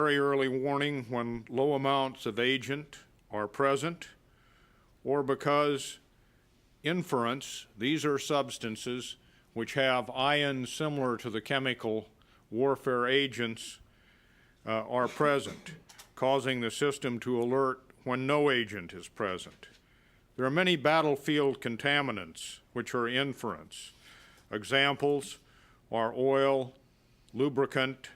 Very early warning when low amounts of agent are present, or because inference, these are substances which have ions similar to the chemical warfare agents, are present, causing the system to alert when no agent is present. There are many battlefield contaminants which are inference. Examples are oil, lubricant.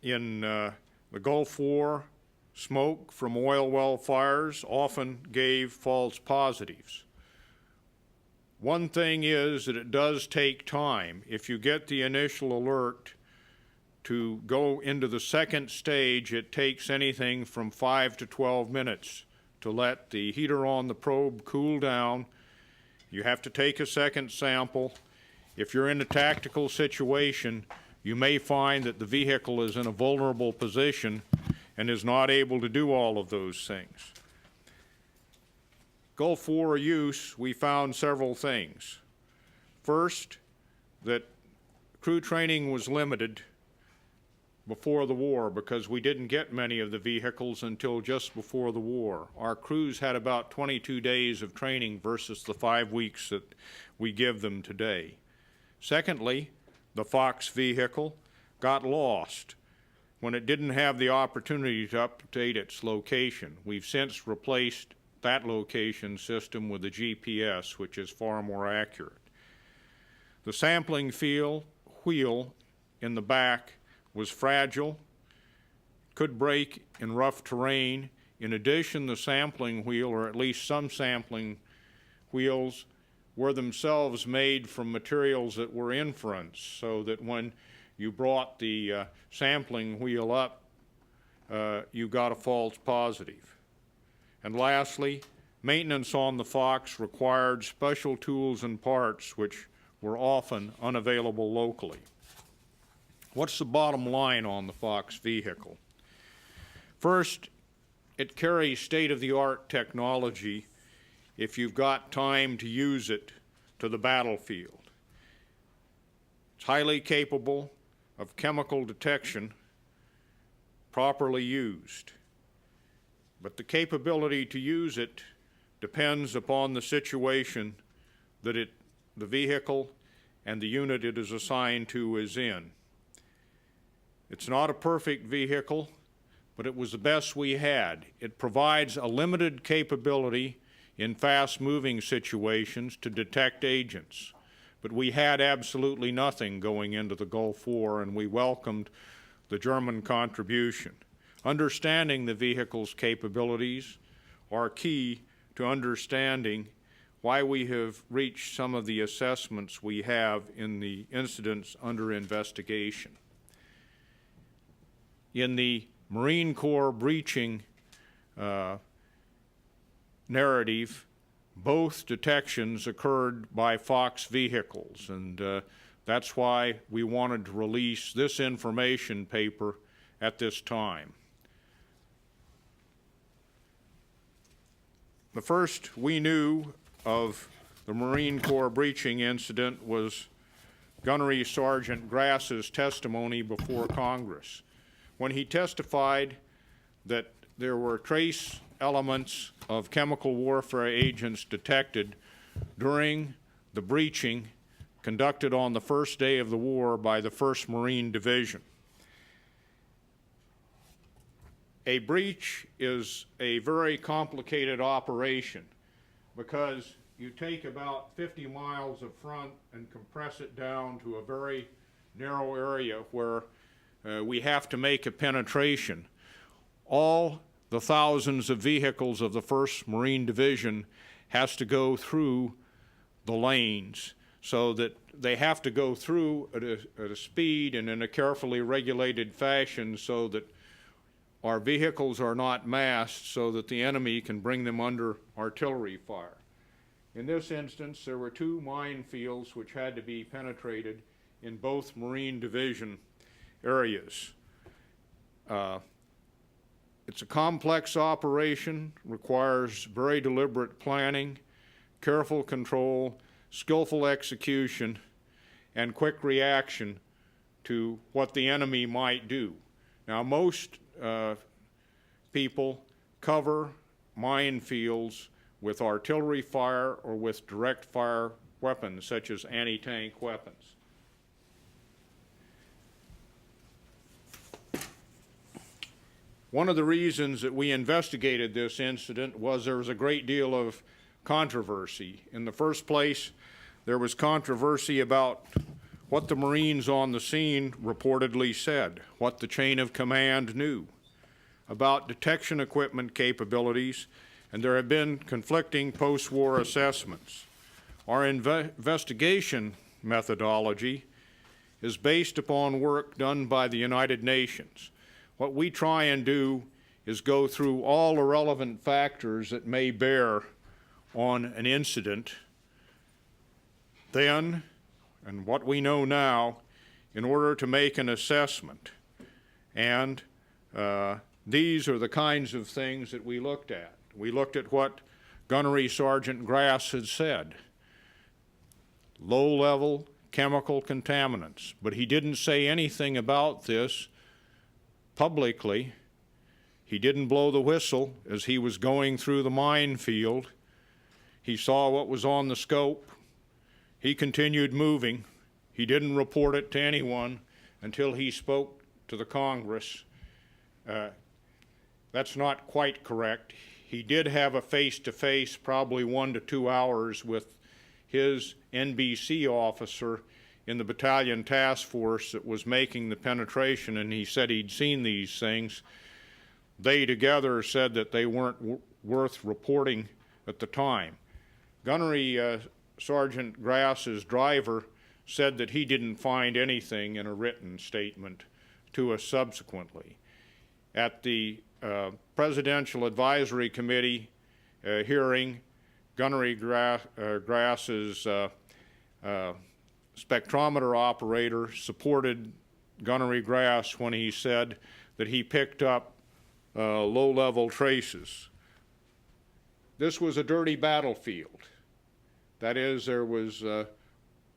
In the Gulf War, smoke from oil well fires often gave false positives. One thing is that it does take time. If you get the initial alert to go into the second stage, it takes anything from 5 to 12 minutes to let the heater on the probe cool down. You have to take a second sample. If you're in a tactical situation, you may find that the vehicle is in a vulnerable position and is not able to do all of those things. Gulf War use, we found several things. First, that crew training was limited before the war because we didn't get many of the vehicles until just before the war. Our crews had about 22 days of training versus the 5 weeks that we give them today. Secondly, the Fox vehicle got lost when it didn't have the opportunity to update its location. We've since replaced that location system with a GPS, which is far more accurate. The sampling wheel in the back was fragile, could break in rough terrain. In addition, the sampling wheel, or at least some sampling wheels, were themselves made from materials that were inference, so that when you brought the sampling wheel up, you got a false positive. And lastly, maintenance on the Fox required special tools and parts which were often unavailable locally. What's the bottom line on the Fox vehicle? First, it carries state-of-the-art technology if you've got time to use it to the battlefield. It's highly capable of chemical detection properly used. But the capability to use it depends upon the situation that the vehicle and the unit it is assigned to is in. It's not a perfect vehicle, but it was the best we had. It provides a limited capability in fast-moving situations to detect agents. But we had absolutely nothing going into the Gulf War, and we welcomed the German contribution. Understanding the vehicle's capabilities are key to understanding why we have reached some of the assessments we have in the incidents under investigation. In the Marine Corps breaching narrative, both detections occurred by Fox vehicles, and that's why we wanted to release this information paper at this time. The first we knew of the Marine Corps breaching incident was Gunnery Sergeant Grass's testimony before Congress, when he testified that there were trace elements of chemical warfare agents detected during the breaching conducted on the first day of the war by the 1st Marine Division. A breach is a very complicated operation because you take about 50 miles of front and compress it down to a very narrow area where we have to make a penetration. All the thousands of vehicles of the 1st Marine Division has to go through the lanes, so that they have to go through at a speed and in a carefully regulated fashion so that our vehicles are not masked so that the enemy can bring them under artillery fire. In this instance, there were 2 minefields which had to be penetrated in both Marine Division areas. It's a complex operation, requires very deliberate planning, careful control, skillful execution, and quick reaction to what the enemy might do. Now, most people cover minefields with artillery fire or with direct fire weapons, such as anti-tank weapons. One of the reasons that we investigated this incident was there was a great deal of controversy. In the first place, there was controversy about what the Marines on the scene reportedly said, what the chain of command knew, about detection equipment capabilities, and there have been conflicting post-war assessments. Our investigation methodology is based upon work done by the United Nations. What we try and do is go through all the relevant factors that may bear on an incident then and what we know now in order to make an assessment. And these are the kinds of things that we looked at. We looked at what Gunnery Sergeant Grass had said, low-level chemical contaminants, but he didn't say anything about this publicly. He didn't blow the whistle as he was going through the minefield. He saw what was on the scope. He continued moving. He didn't report it to anyone until he spoke to the Congress. That's not quite correct. He did have a face-to-face, probably 1 to 2 hours, with his NBC officer in the battalion task force that was making the penetration, and he said he'd seen these things. They together said that they weren't worth reporting at the time. Gunnery Sergeant Grass's driver said that he didn't find anything in a written statement to us subsequently. At the Presidential Advisory Committee hearing, Gunnery Grass's spectrometer operator supported Gunnery Grass when he said that he picked up low-level traces. This was a dirty battlefield. That is, there was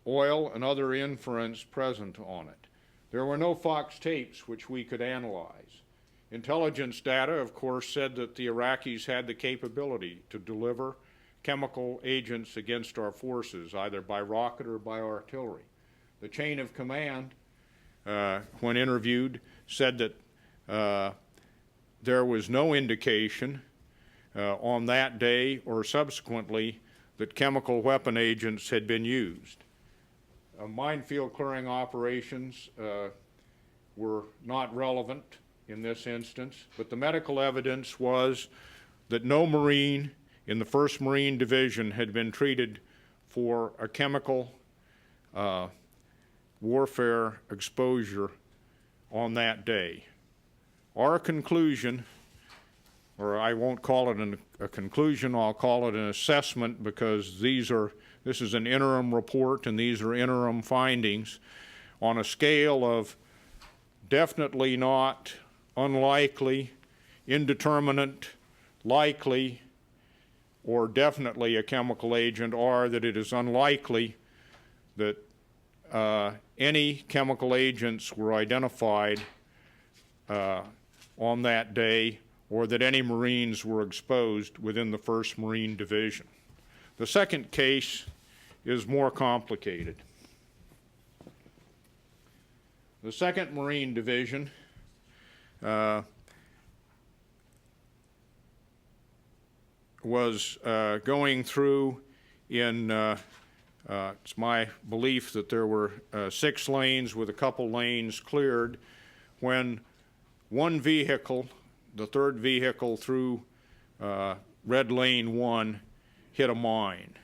oil and other inference present on it. There were no Fox tapes which we could analyze. Intelligence data, of course, said that the Iraqis had the capability to deliver chemical agents against our forces, either by rocket or by artillery. The chain of command, when interviewed, said that there was no indication on that day or subsequently that chemical weapon agents had been used. Minefield clearing operations were not relevant in this instance, but the medical evidence was that no Marine in the 1st Marine Division had been treated for a chemical warfare exposure on that day. Our conclusion, or I won't call it a conclusion, I'll call it an assessment, because this is an interim report and these are interim findings on a scale of definitely not, unlikely, indeterminate, likely, or definitely a chemical agent, or that it is unlikely that any chemical agents were identified on that day, or that any Marines were exposed within the 1st Marine Division. The second case is more complicated. The 2nd Marine Division was going through in, it's my belief that there were 6 lanes with a couple lanes cleared, when one vehicle, the 3rd vehicle through Red Lane 1, hit a mine.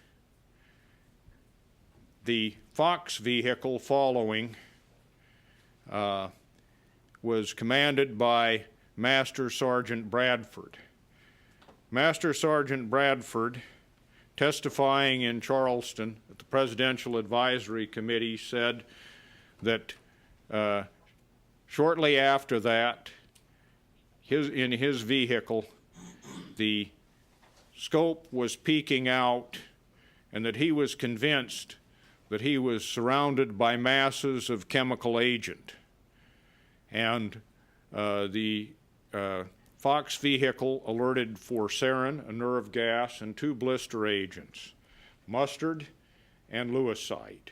The Fox vehicle following was commanded by Master Sergeant Bradford. Master Sergeant Bradford, testifying in Charleston at the Presidential Advisory Committee, said that shortly after that, in his vehicle, the scope was peeking out, and that he was convinced that he was surrounded by masses of chemical agent. And the Fox vehicle alerted for sarin, a nerve gas, and 2 blister agents, mustard and lewisite.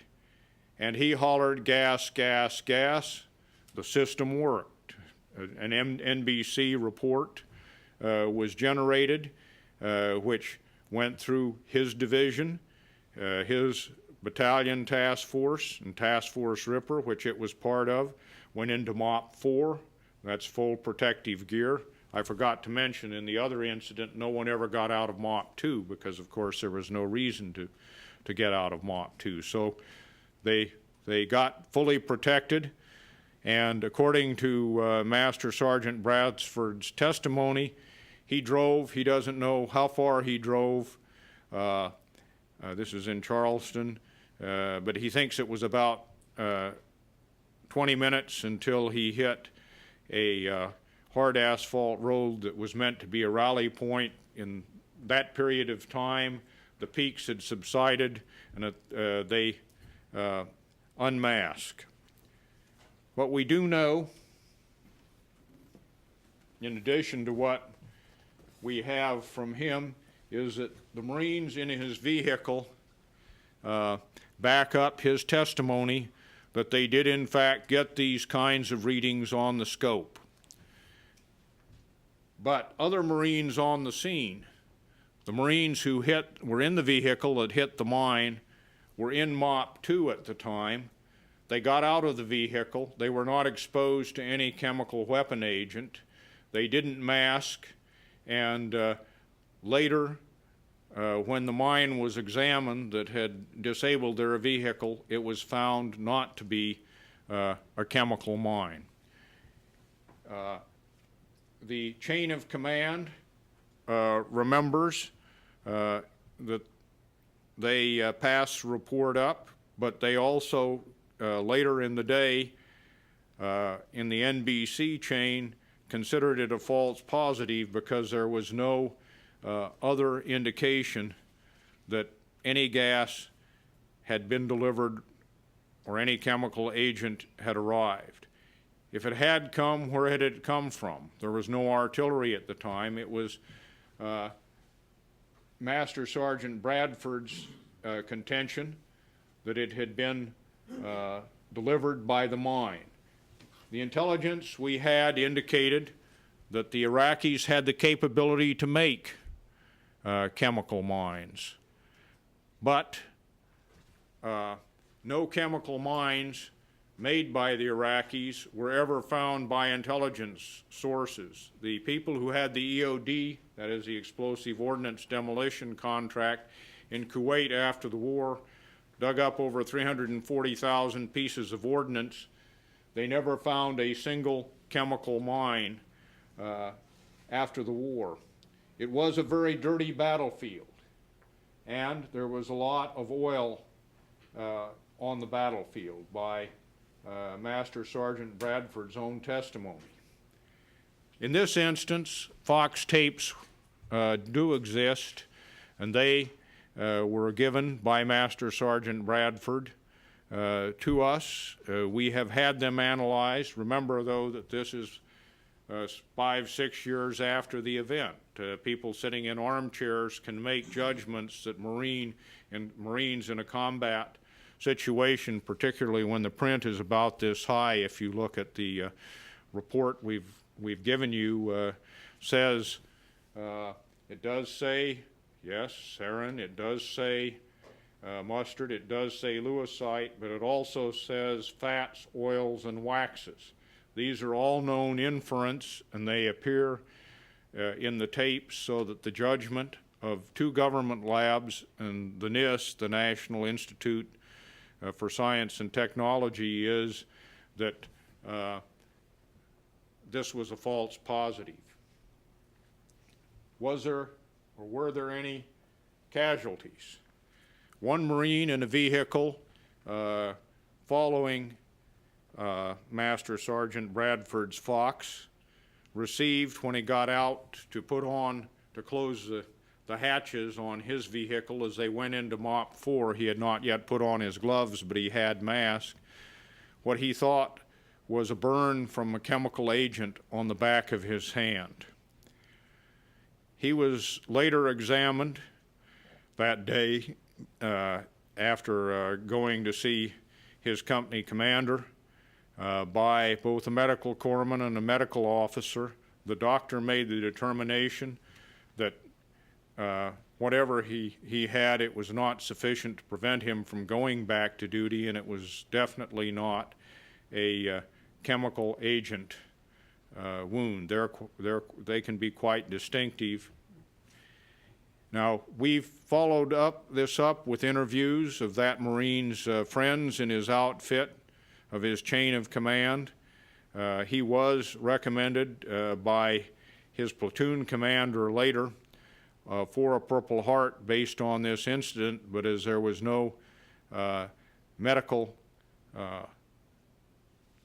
And he hollered, gas, gas, gas. The system worked. An NBC report was generated, which went through his division, his battalion task force, and Task Force Ripper, which it was part of, went into MOP 4. That's full protective gear. I forgot to mention in the other incident, no one ever got out of MOP 2 because, of course, there was no reason to get out of MOP 2. So they got fully protected. And according to Master Sergeant Bradford's testimony, he drove. He doesn't know how far he drove. This is in Charleston, but he thinks it was about 20 minutes until he hit a hard asphalt road that was meant to be a rally point. In that period of time, the peaks had subsided, and they unmasked. What we do know, in addition to what we have from him, is that the Marines in his vehicle back up his testimony that they did in fact get these kinds of readings on the scope. But other Marines on the scene, the Marines who were in the vehicle that hit the mine, were in MOP 2 at the time. They got out of the vehicle. They were not exposed to any chemical weapon agent. They didn't mask, and later, when the mine was examined that had disabled their vehicle, it was found not to be a chemical mine. The chain of command remembers that they passed the report up, but they also later in the day in the NBC chain considered it a false positive because there was no other indication that any gas had been delivered or any chemical agent had arrived. If it had come, where had it come from? There was no artillery at the time. It was Master Sergeant Bradford's contention that it had been delivered by the mine. The intelligence we had indicated that the Iraqis had the capability to make chemical mines, but no chemical mines made by the Iraqis were ever found by intelligence sources. The people who had the EOD, that is the Explosive Ordnance Demolition Contract, in Kuwait after the war, dug up over 340,000 pieces of ordnance. They never found a single chemical mine after the war. It was a very dirty battlefield, and there was a lot of oil on the battlefield by Master Sergeant Bradford's own testimony. In this instance, Fox tapes do exist, and they were given by Master Sergeant Bradford to us. We have had them analyzed. Remember, though, that this is 5-6 years after the event. People sitting in armchairs can make judgments that Marines in a combat situation, particularly when the print is about this high, if you look at the report we've given you, says it does say, yes, sarin, it does say mustard, it does say lewisite, but it also says fats, oils, and waxes. These are all known inference, and they appear in the tapes so that the judgment of 2 government labs and the NIST, the National Institute for Science and Technology, is that this was a false positive. Was there or were there any casualties? One Marine in a vehicle following Master Sergeant Bradford's Fox received, when he got out to put on, to close the the hatches on his vehicle as they went into MOP 4. He had not yet put on his gloves, but he had mask. What he thought was a burn from a chemical agent on the back of his hand. He was later examined that day after going to see his company commander by both a medical corpsman and a medical officer. The doctor made the determination that whatever he had, it was not sufficient to prevent him from going back to duty, and it was definitely not a chemical agent wound. They can be quite distinctive. Now, we've followed this up with interviews of that Marine's friends in his outfit, of his chain of command. He was recommended by his platoon commander later for a Purple Heart based on this incident, but as there was no medical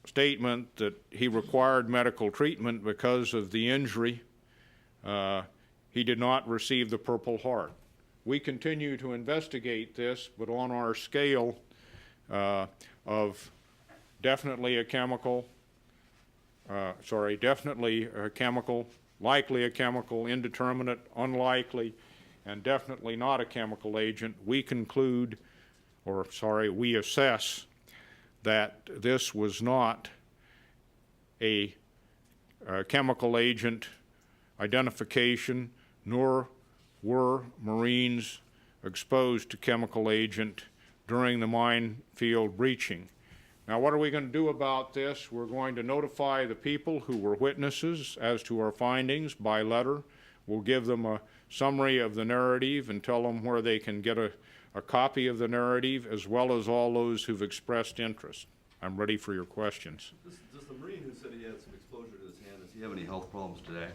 statement that he required medical treatment because of the injury, he did not receive the Purple Heart. We continue to investigate this, but on our scale of definitely a chemical, likely a chemical, indeterminate, unlikely, and definitely not a chemical agent, we conclude, we assess that this was not a chemical agent identification, nor were Marines exposed to chemical agent during the minefield breaching. Now, what are we going to do about this? We're going to notify the people who were witnesses as to our findings by letter. We'll give them a summary of the narrative and tell them where they can get a copy of the narrative, as well as all those who've expressed interest. I'm ready for your questions. Does the Marine who said he had some exposure to his hand, does he have any health problems today?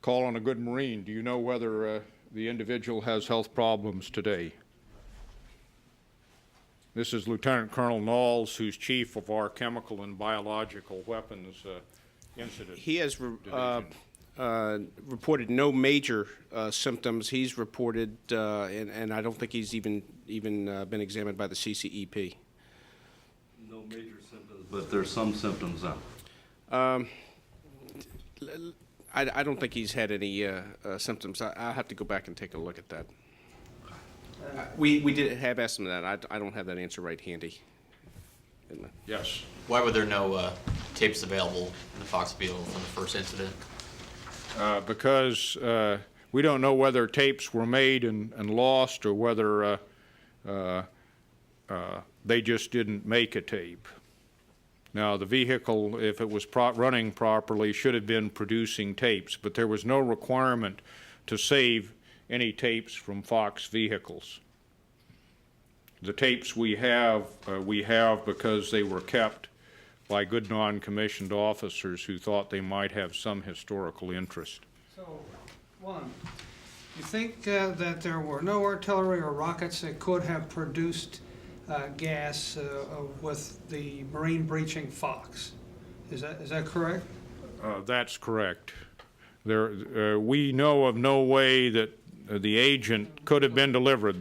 Call on a good Marine. Do you know whether the individual has health problems today? This is Lieutenant Colonel Knowles, who's chief of our chemical and biological weapons incident. He has reported no major symptoms. He's reported, and I don't think he's even been examined by the CCEP. No major symptoms, but there's some symptoms now. I don't think he's had any symptoms. I'll have to go back and take a look at that. We did have asked him that. I don't have that answer right handy. Yes. Why were there no tapes available in the Fox vehicle from the first incident? Because we don't know whether tapes were made and lost, or whether they just didn't make a tape. Now, the vehicle, if it was running properly, should have been producing tapes, but there was no requirement to save any tapes from Fox vehicles. The tapes we have because they were kept by good non-commissioned officers who thought they might have some historical interest. So, one, you think that there were no artillery or rockets that could have produced gas with the Marine breaching Fox? Is that correct? That's correct. We know of no way that the agent could have been delivered.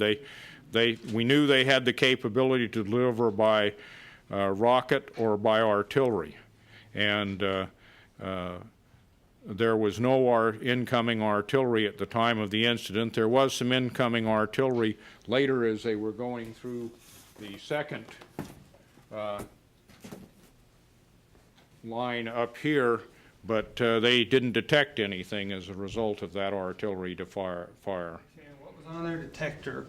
We knew they had the capability to deliver by rocket or by artillery, and there was no incoming artillery at the time of the incident. There was some incoming artillery later as they were going through the second line up here, but they didn't detect anything as a result of that artillery fire. Okay, and what was on their detector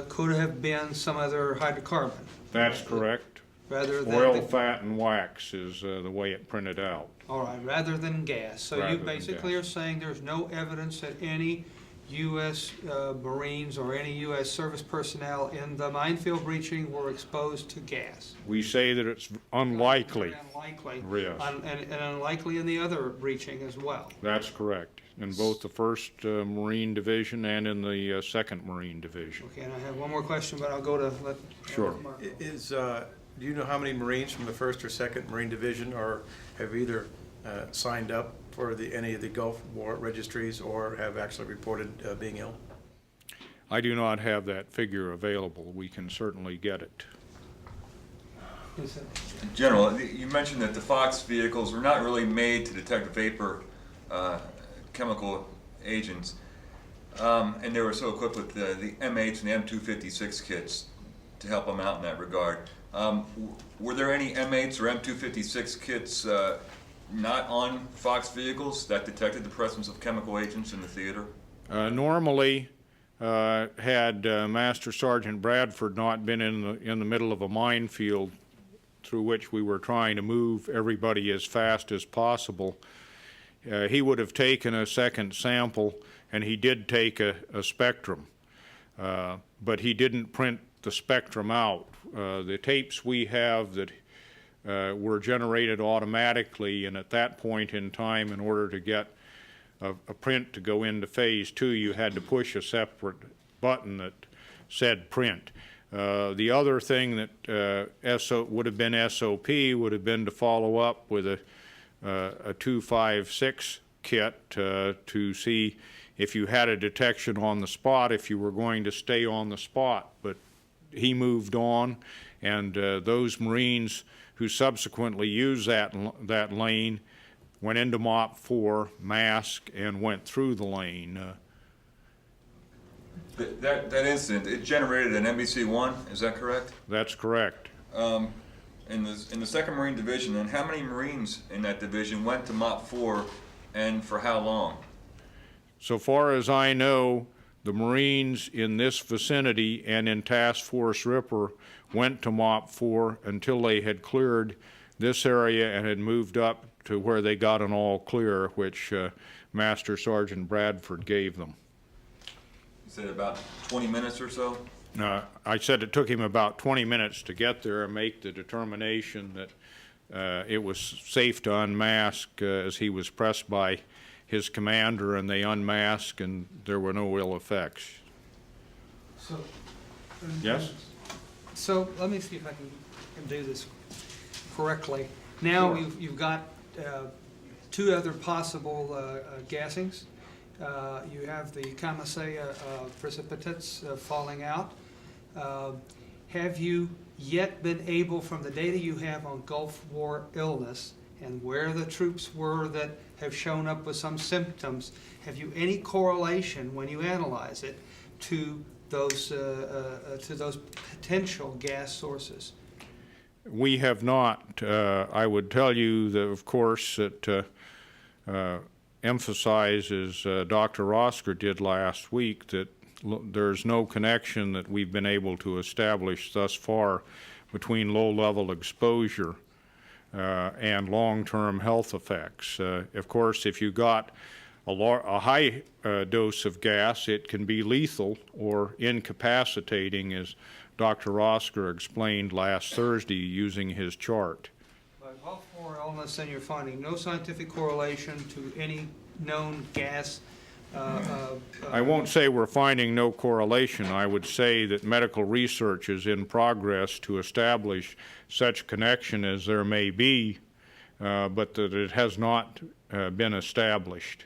could have been some other hydrocarbon? That's correct. Rather than oil, fat, and wax is the way it printed out. All right, rather than gas. So Rather you than basically gas. are saying there's no evidence that any U.S. Marines or any U.S. service personnel in the minefield breaching were exposed to gas? We say that it's unlikely. Very unlikely. Yes. And unlikely in the other breaching as well. That's correct, in both the 1st Marine Division and in the 2nd Marine Division. Okay, and I have one more question, but I'll go to let Sure. Mark. Do you know how many Marines from the 1st or 2nd Marine Division have either signed up for any of the Gulf War registries or have actually reported being ill? I do not have that figure available. We can certainly get it. Is it- General, you mentioned that the Fox vehicles were not really made to detect vapor chemical agents, and they were so equipped with the M8s and the M256 kits to help them out in that regard. Were there any M8s or M256 kits not on Fox vehicles that detected the presence of chemical agents in the theater? Normally, had Master Sergeant Bradford not been in the middle of a minefield through which we were trying to move everybody as fast as possible, he would have taken a second sample, and he did take a spectrum, but he didn't print the spectrum out. The tapes we have that were generated automatically, and at that point in time, in order to get a print to go into phase 2, you had to push a separate button that said print. The other thing that would have been SOP would have been to follow up with a 256 kit to see if you had a detection on the spot, if you were going to stay on the spot. But he moved on, and those Marines who subsequently used that lane went into MOP 4, masked, and went through the lane. That incident, it generated an NBC-1, is that correct? That's correct. In the 2nd Marine Division, and how many Marines in that division went to MOP 4, and for how long? So far as I know, the Marines in this vicinity and in Task Force Ripper went to MOP 4 until they had cleared this area and had moved up to where they got an all clear, which Master Sergeant Bradford gave them. You said about 20 minutes or so? I said it took him about 20 minutes to get there and make the determination that it was safe to unmask as he was pressed by his commander, and they unmasked, and there were no ill effects. So, Yes? So let me see if I can do this correctly. Now you've got 2 other possible gassings. You have the Camisea precipitates falling out. Have you yet been able, from the data you have on Gulf War illness and where the troops were that have shown up with some symptoms, have you any correlation when you analyze it to those potential gas sources? We have not. I would tell you that, of course, that emphasizes Dr. Oscar did last week, that there's no connection that we've been able to establish thus far between low-level exposure and long-term health effects. Of course, if you got a high dose of gas, it can be lethal or incapacitating, as Dr. Oscar explained last Thursday using his chart. But Gulf War illness, and you're finding no scientific correlation to any known gas? I won't say we're finding no correlation. I would say that medical research is in progress to establish such connection as there may be, but that it has not been established.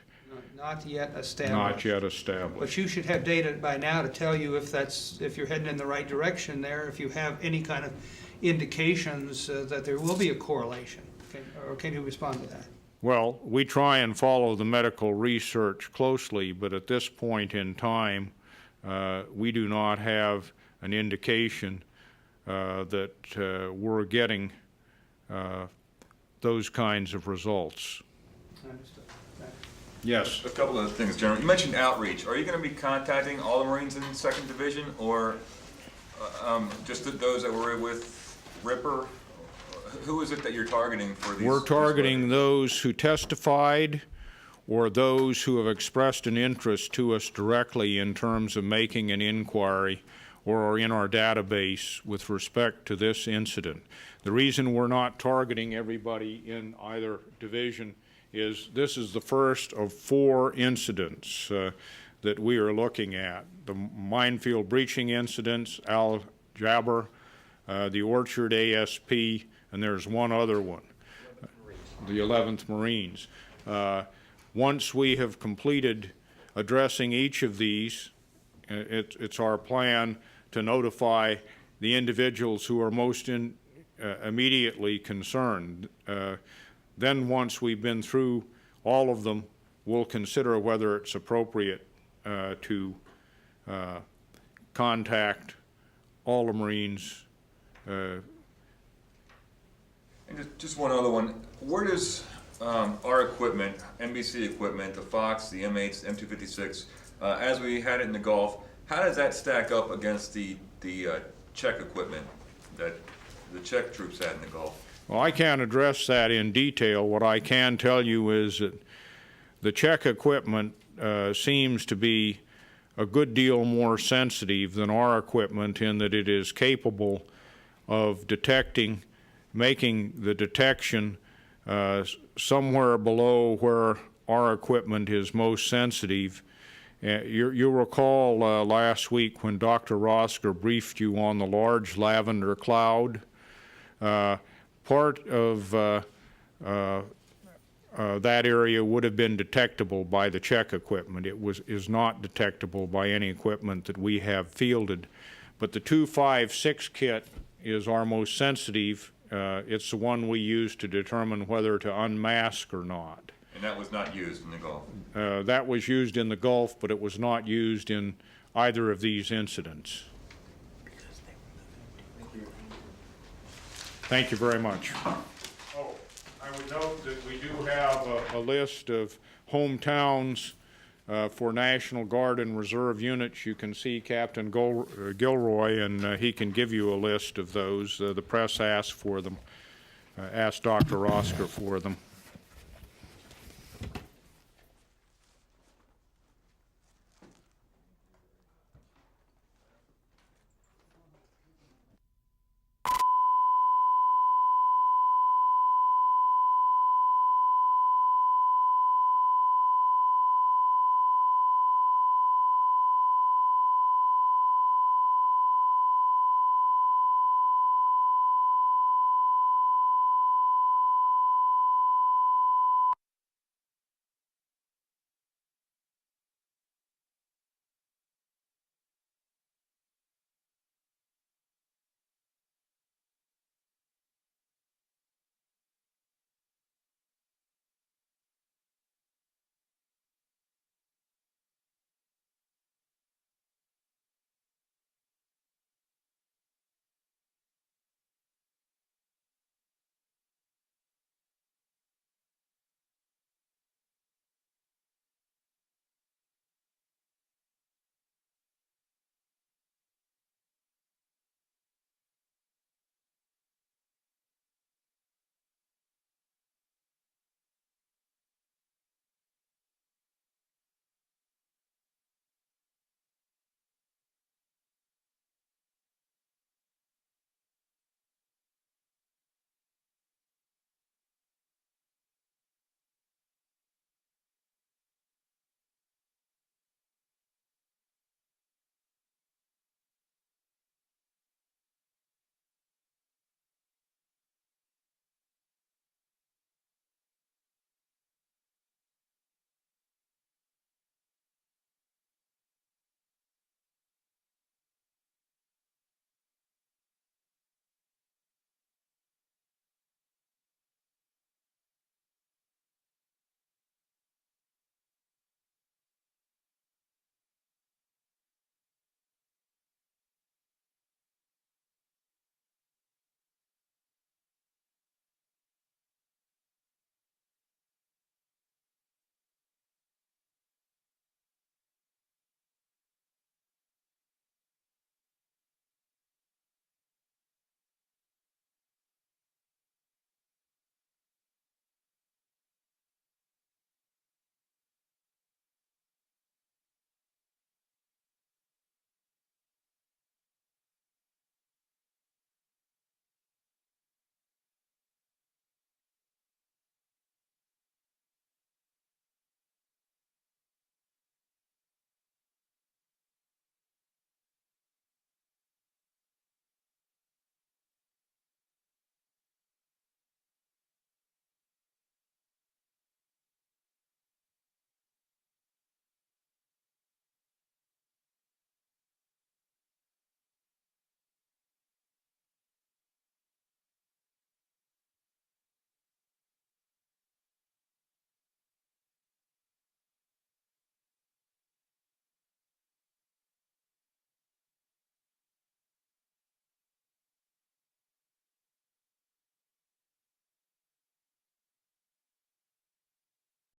Not yet established. Not yet established. But you should have data by now to tell you if you're heading in the right direction there, if you have any kind of indications that there will be a correlation. Or can you respond to that? Well, we try and follow the medical research closely, but at this point in time, we do not have an indication that we're getting those kinds of results. I understood. Right. Yes. A couple of things, General. You mentioned outreach. Are you going to be contacting all the Marines in the 2nd Division, or just those that were with Ripper? Who is it that you're targeting for these? We're targeting those who testified or those who have expressed an interest to us directly in terms of making an inquiry or are in our database with respect to this incident. The reason we're not targeting everybody in either division is this is the first of 4 incidents that we are looking at. The minefield breaching incidents, Al Jaber, the Orchard ASP, and there's one other one, the 11th Marines. Once we have completed addressing each of these, it's our plan to notify the individuals who are most immediately concerned. Then once we've been through all of them, we'll consider whether it's appropriate to contact all the Marines. And just one other one. Where does our equipment, NBC equipment, the Fox, the M8s, the M256, as we had it in the Gulf, how does that stack up against the Czech equipment that the Czech troops had in the Gulf? Well, I can't address that in detail. What I can tell you is that the Czech equipment seems to be a good deal more sensitive than our equipment in that it is capable of detecting, making the detection somewhere below where our equipment is most sensitive. You'll recall last week when Dr. Rosker briefed you on the large lavender cloud. Part of that area would have been detectable by the Czech equipment. It is not detectable by any equipment that we have fielded. But the 256 kit is our most sensitive. It's the one we use to determine whether to unmask or not. And that was not used in the Gulf? That was used in the Gulf, but it was not used in either of these incidents. Thank you very much. Oh, I would note that we do have a list of hometowns for National Guard and Reserve units. You can see Captain Gilroy, and he can give you a list of those. The press asked for them, asked Dr. Rosker for them.